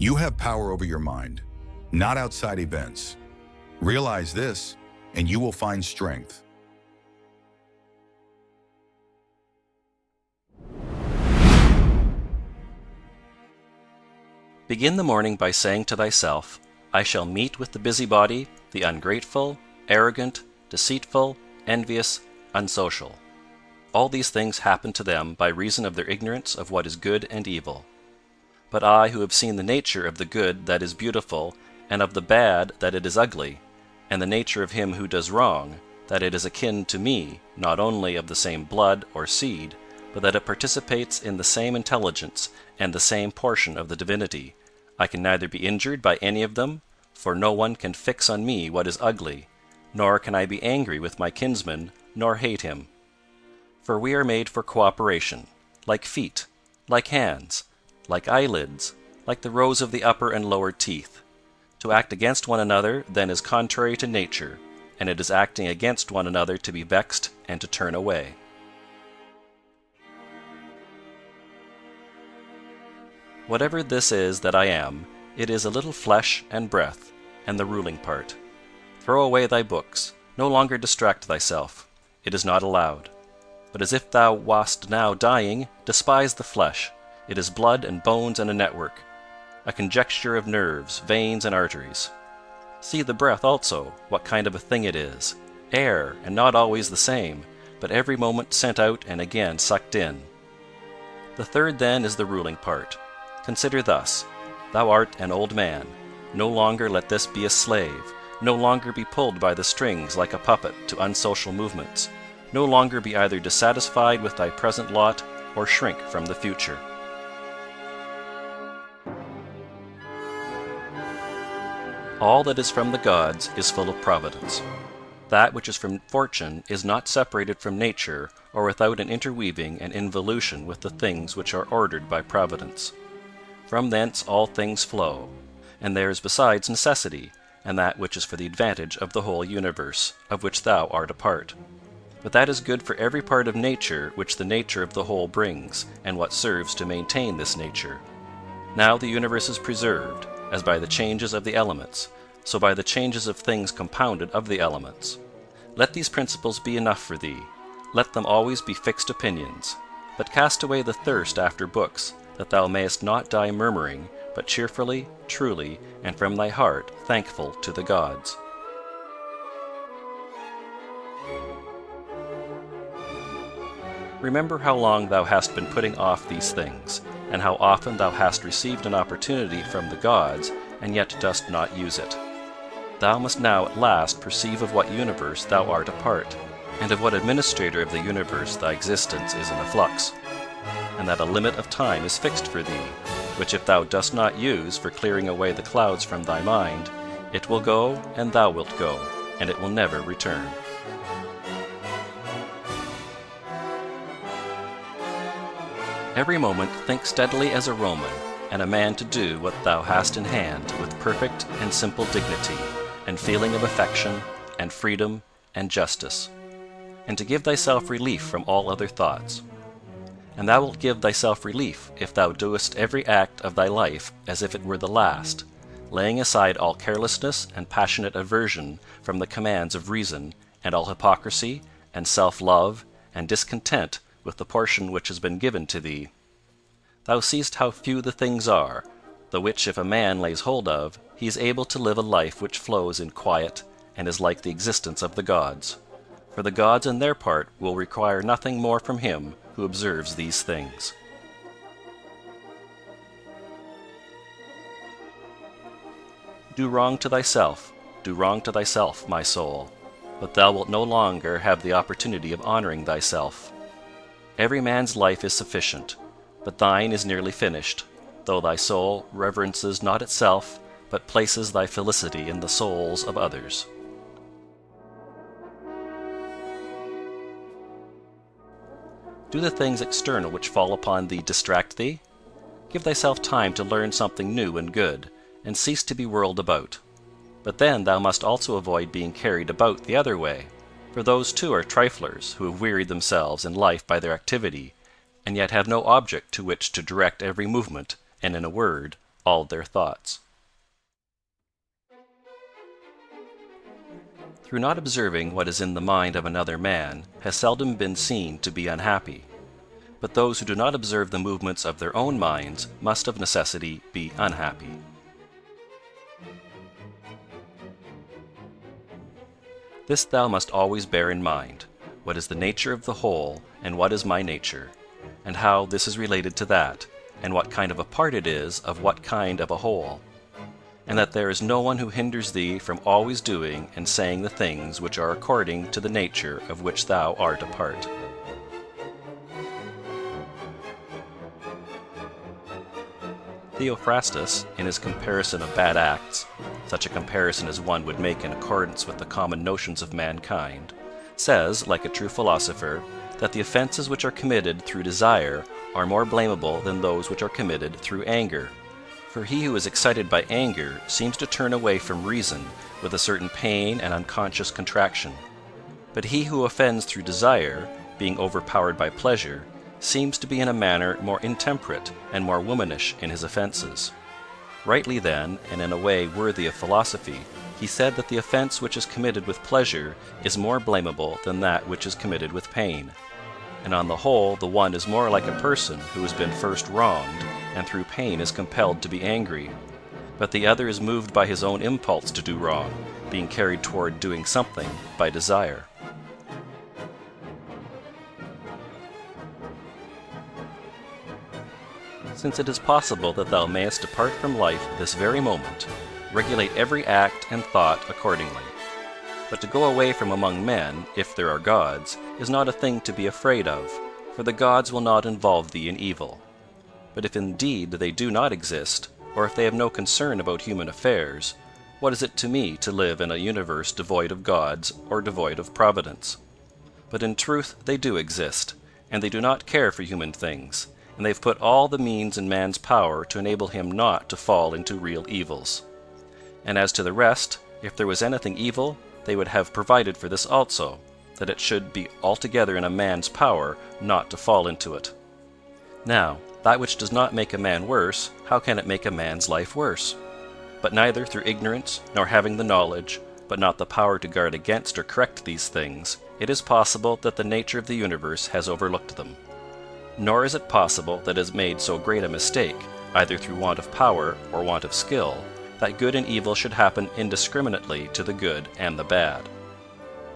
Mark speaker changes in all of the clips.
Speaker 1: You have power over your mind, not outside events. Realize this, and you will find strength.
Speaker 2: Begin the morning by saying to thyself, I shall meet with the busybody, the ungrateful, arrogant, deceitful, envious, unsocial. All these things happen to them by reason of their ignorance of what is good and evil. But I, who have seen the nature of the good that is beautiful, and of the bad that it is ugly, and the nature of him who does wrong, that it is akin to me, not only of the same blood or seed, but that it participates in the same intelligence and the same portion of the divinity, I can neither be injured by any of them, for no one can fix on me what is ugly, nor can I be angry with my kinsman, nor hate him. For we are made for cooperation, like feet, like hands, like eyelids, like the rows of the upper and lower teeth. To act against one another then is contrary to nature, and it is acting against one another to be vexed and to turn away. Whatever this is that I am, it is a little flesh and breath, and the ruling part. Throw away thy books, no longer distract thyself. It is not allowed. But as if thou wast now dying, despise the flesh. It is blood and bones and a network, a conjecture of nerves, veins, and arteries. See the breath also, what kind of a thing it is. Air, and not always the same, but every moment sent out and again sucked in. The third then is the ruling part. Consider thus, thou art an old man. No longer let this be a slave, no longer be pulled by the strings like a puppet to unsocial movements, no longer be either dissatisfied with thy present lot or shrink from the future. All that is from the gods is full of providence. That which is from fortune is not separated from nature or without an interweaving and involution with the things which are ordered by providence. From thence all things flow, and there is besides necessity, and that which is for the advantage of the whole universe, of which thou art a part. But that is good for every part of nature which the nature of the whole brings, and what serves to maintain this nature. Now the universe is preserved, as by the changes of the elements, so by the changes of things compounded of the elements. Let these principles be enough for thee. Let them always be fixed opinions. But cast away the thirst after books, that thou mayest not die murmuring, but cheerfully, truly, and from thy heart thankful to the gods. Remember how long thou hast been putting off these things, and how often thou hast received an opportunity from the gods, and yet dost not use it. Thou must now at last perceive of what universe thou art a part, and of what administrator of the universe thy existence is in a flux, and that a limit of time is fixed for thee, which if thou dost not use for clearing away the clouds from thy mind, it will go, and thou wilt go, and it will never return. Every moment think steadily as a Roman, and a man to do what thou hast in hand with perfect and simple dignity, and feeling of affection, and freedom, and justice, and to give thyself relief from all other thoughts. And thou wilt give thyself relief if thou doest every act of thy life as if it were the last, laying aside all carelessness and passionate aversion from the commands of reason, and all hypocrisy, and self-love, and discontent with the portion which has been given to thee. Thou seest how few the things are, the which if a man lays hold of, he is able to live a life which flows in quiet, and is like the existence of the gods. For the gods on their part will require nothing more from him who observes these things. Do wrong to thyself, my soul, but thou wilt no longer have the opportunity of honoring thyself. Every man's life is sufficient, but thine is nearly finished, though thy soul reverences not itself, but places thy felicity in the souls of others. Do the things external which fall upon thee distract thee? Give thyself time to learn something new and good, and cease to be whirled about. But then thou must also avoid being carried about the other way, for those too are triflers who have wearied themselves in life by their activity, and yet have no object to which to direct every movement, and in a word, all their thoughts. Through not observing what is in the mind of another man has seldom been seen to be unhappy. But those who do not observe the movements of their own minds must of necessity be unhappy. This thou must always bear in mind, what is the nature of the whole, and what is my nature, and how this is related to that, and what kind of a part it is of what kind of a whole, and that there is no one who hinders thee from always doing and saying the things which are according to the nature of which thou art a part. Theophrastus, in his comparison of bad acts, such a comparison as one would make in accordance with the common notions of mankind, says, like a true philosopher, that the offences which are committed through desire are more blamable than those which are committed through anger. For he who is excited by anger seems to turn away from reason with a certain pain and unconscious contraction. But he who offends through desire, being overpowered by pleasure, seems to be in a manner more intemperate and more womanish in his offences. Rightly then, and in a way worthy of philosophy, he said that the offence which is committed with pleasure is more blamable than that which is committed with pain. And on the whole the one is more like a person who has been first wronged, and through pain is compelled to be angry. But the other is moved by his own impulse to do wrong, being carried toward doing something by desire. Since it is possible that thou mayest depart from life this very moment, regulate every act and thought accordingly. But to go away from among men, if there are gods, is not a thing to be afraid of, for the gods will not involve thee in evil. But if indeed they do not exist, or if they have no concern about human affairs, what is it to me to live in a universe devoid of gods or devoid of providence? But in truth they do exist, and they do not care for human things, and they have put all the means in man's power to enable him not to fall into real evils. And as to the rest, if there was anything evil, they would have provided for this also, that it should be altogether in a man's power not to fall into it. Now, that which does not make a man worse, how can it make a man's life worse? But neither through ignorance, nor having the knowledge, but not the power to guard against or correct these things, it is possible that the nature of the universe has overlooked them. Nor is it possible that it has made so great a mistake, either through want of power or want of skill, that good and evil should happen indiscriminately to the good and the bad.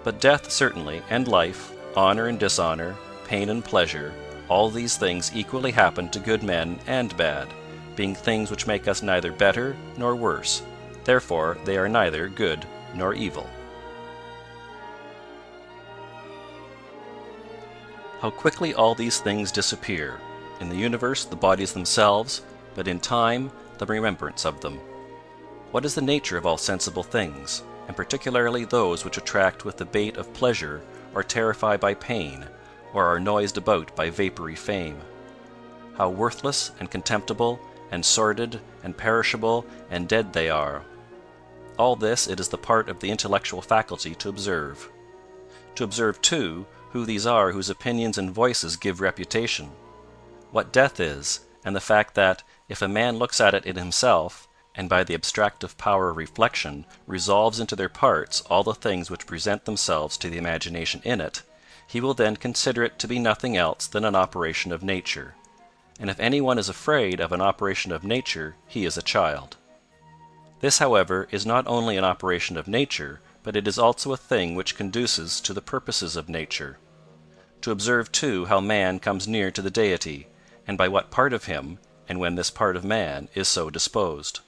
Speaker 2: But death certainly, and life, honor and dishonor, pain and pleasure, all these things equally happen to good men and bad, being things which make us neither better nor worse. Therefore they are neither good nor evil. How quickly all these things disappear! In the universe the bodies themselves, but in time the remembrance of them. What is the nature of all sensible things, and particularly those which attract with the bait of pleasure, or terrify by pain, or are noised about by vapory fame? How worthless and contemptible, and sordid, and perishable, and dead they are! All this it is the part of the intellectual faculty to observe. To observe, too, who these are whose opinions and voices give reputation, what death is, and the fact that, if a man looks at it in himself, and by the abstractive power of reflection resolves into their parts all the things which present themselves to the imagination in it, he will then consider it to be nothing else than an operation of nature. And if any one is afraid of an operation of nature, he is a child. This, however, is not only an operation of nature, but it is also a thing which conduces to the purposes of nature. To observe, too, how man comes near to the Deity, and by what part of him, and when this part of man is so disposed.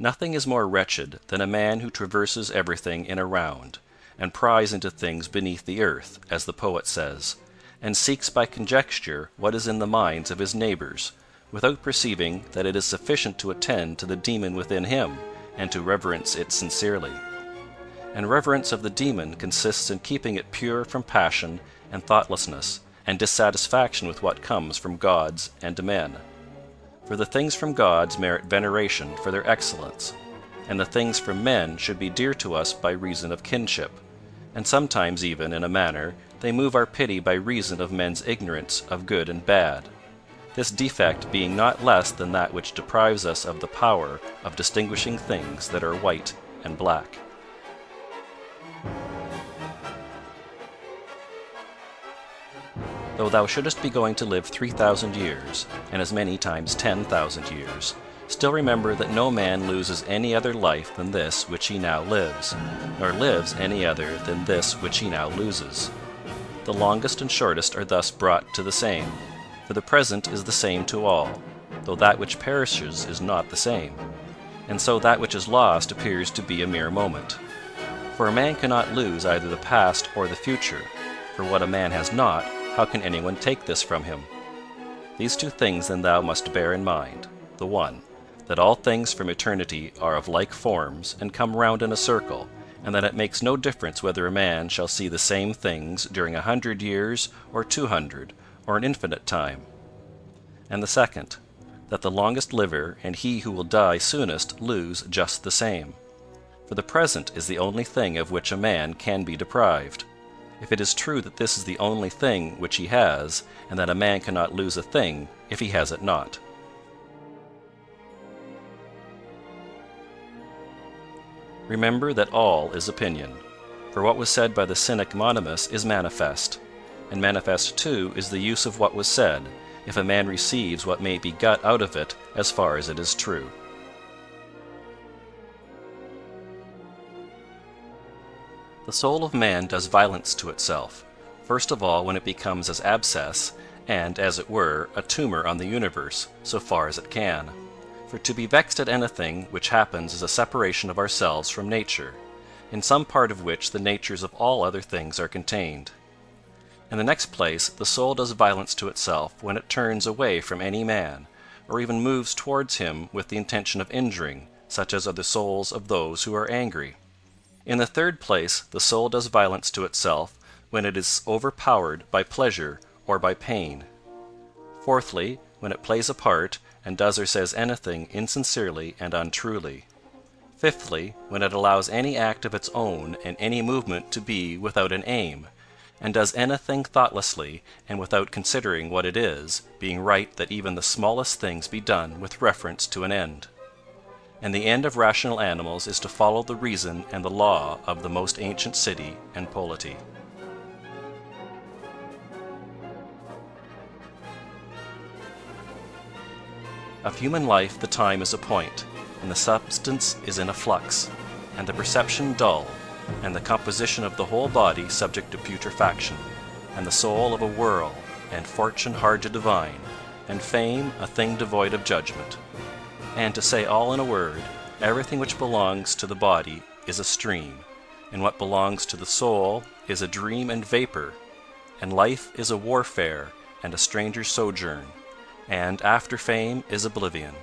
Speaker 2: Nothing is more wretched than a man who traverses everything in a round, and pries into things beneath the earth, as the poet says, and seeks by conjecture what is in the minds of his neighbors, without perceiving that it is sufficient to attend to the demon within him, and to reverence it sincerely. And reverence of the demon consists in keeping it pure from passion and thoughtlessness, and dissatisfaction with what comes from gods and men. For the things from gods merit veneration for their excellence, and the things from men should be dear to us by reason of kinship, and sometimes even, in a manner, They move our pity by reason of men's ignorance of good and bad, this defect being not less than that which deprives us of the power of distinguishing things that are white and black. Though thou shouldest be going to live 3,000 years, and as many times 10,000 years, still remember that no man loses any other life than this which he now lives, nor lives any other than this which he now loses. The longest and shortest are thus brought to the same, for the present is the same to all, though that which perishes is not the same, and so that which is lost appears to be a mere moment. For a man cannot lose either the past or the future, for what a man has not, how can anyone take this from him? These two things then thou must bear in mind: the one, that all things from eternity are of like forms, and come round in a circle, and that it makes no difference whether a man shall see the same things during 100 years, or 200, or an infinite time. And the second, that the longest liver and he who will die soonest lose just the same. For the present is the only thing of which a man can be deprived, if it is true that this is the only thing which he has, and that a man cannot lose a thing if he has it not. Remember that all is opinion, for what was said by the cynic Monimus is manifest, and manifest too is the use of what was said, if a man receives what may be got out of it as far as it is true. The soul of man does violence to itself, first of all when it becomes as abscess, and, as it were, a tumor on the universe, so far as it can. For to be vexed at anything which happens is a separation of ourselves from nature, in some part of which the natures of all other things are contained. In the next place, the soul does violence to itself when it turns away from any man, or even moves towards him with the intention of injuring, such as are the souls of those who are angry. In the third place, the soul does violence to itself when it is overpowered by pleasure or by pain. Fourthly, when it plays a part, and does or says anything insincerely and untruly. Fifthly, when it allows any act of its own and any movement to be without an aim, and does anything thoughtlessly and without considering what it is, being right that even the smallest things be done with reference to an end. And the end of rational animals is to follow the reason and the law of the most ancient city and polity. Of human life the time is a point, and the substance is in a flux, and the perception dull, and the composition of the whole body subject to putrefaction, and the soul of a whirl, and fortune hard to divine, and fame a thing devoid of judgment. And to say all in a word, everything which belongs to the body is a stream, and what belongs to the soul is a dream and vapor, and life is a warfare and a stranger's sojourn, and after fame is oblivion.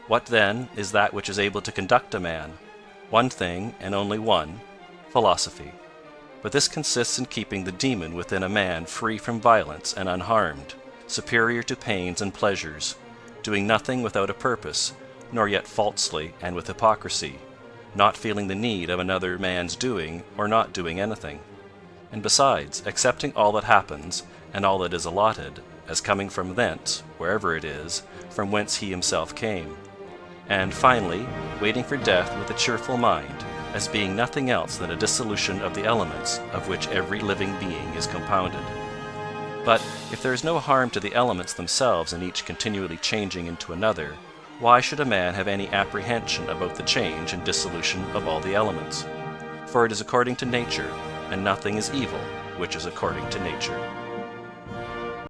Speaker 2: What then is that which is able to conduct a man? One thing, and only one: philosophy. But this consists in keeping the demon within a man free from violence and unharmed, superior to pains and pleasures, doing nothing without a purpose, nor yet falsely and with hypocrisy, not feeling the need of another man's doing or not doing anything, and besides accepting all that happens and all that is allotted, as coming from thence, wherever it is, from whence he himself came, and finally waiting for death with a cheerful mind, as being nothing else than a dissolution of the elements of which every living being is compounded. But if there is no harm to the elements themselves in each continually changing into another, why should a man have any apprehension about the change and dissolution of all the elements? For it is according to nature, and nothing is evil which is according to nature.